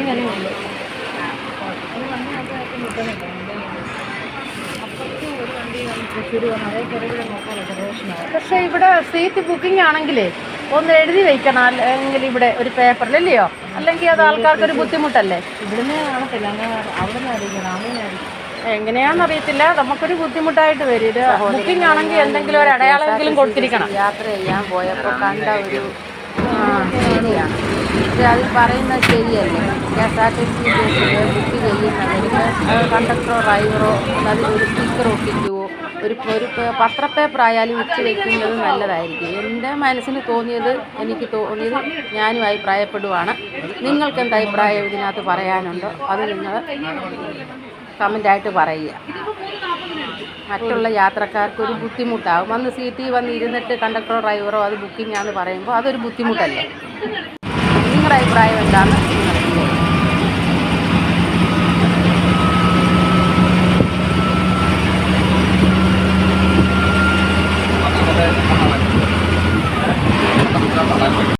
അങ്ങനെയുണ്ട്. പക്ഷേ ഇവിടെ സീറ്റ് ബുക്കിംഗ് ആണെങ്കിലേ ഒന്ന് എഴുതി വെക്കണം, അല്ലെങ്കിൽ ഇവിടെ ഒരു പേപ്പറിലല്ലയോ, അല്ലെങ്കിൽ അത് ആൾക്കാർക്കൊരു ബുദ്ധിമുട്ടല്ലേ. ഇവിടുന്ന് കാണത്തില്ല, അങ്ങനെ അവിടെ നിന്ന് അറിയിക്കണം, അങ്ങനെ ആയിരിക്കും. എങ്ങനെയാണെന്നറിയത്തില്ല, നമുക്കൊരു ബുദ്ധിമുട്ടായിട്ട് വരും. ഇത് ബുക്കിംഗ് ആണെങ്കിൽ എന്തെങ്കിലും ഒരു അടയാളമെങ്കിലും കൊടുത്തിരിക്കണം. യാത്ര ചെയ്യാൻ പോയപ്പോൾ കണ്ട ഒരു ശരിയാണ്. പക്ഷേ അത് പറയുന്നത് ശരിയല്ലേ. KSRTC ബസ്സിൽ ബുക്ക് ചെയ്യുന്നവർക്ക് കണ്ടക്ടറോ ഡ്രൈവറോ അതിലൊരു സ്റ്റിക്കർ ഒട്ടിക്കുവോ, ഒരു പത്രപ്പേപ്പർ ആയാലും വെച്ച് വയ്ക്കുന്നത് നല്ലതായിരിക്കും. എൻ്റെ മനസ്സിന് തോന്നിയത്, എനിക്ക് തോന്നിയത് ഞാനും അഭിപ്രായപ്പെടുവാണ്. നിങ്ങൾക്ക് എന്ത് അഭിപ്രായം ഇതിനകത്ത് പറയാനുണ്ടോ അത് നിങ്ങൾ കമൻ്റായിട്ട് പറയുക. മറ്റുള്ള യാത്രക്കാർക്ക് ഒരു ബുദ്ധിമുട്ടാകും. വന്ന് സീറ്റിൽ വന്ന് ഇരുന്നിട്ട് കണ്ടക്ടറോ ഡ്രൈവറോ അത് ബുക്കിംഗ് ആണെന്ന് പറയുമ്പോൾ അതൊരു ബുദ്ധിമുട്ടല്ലേ. നിങ്ങളുടെ അഭിപ്രായം എന്താണ്?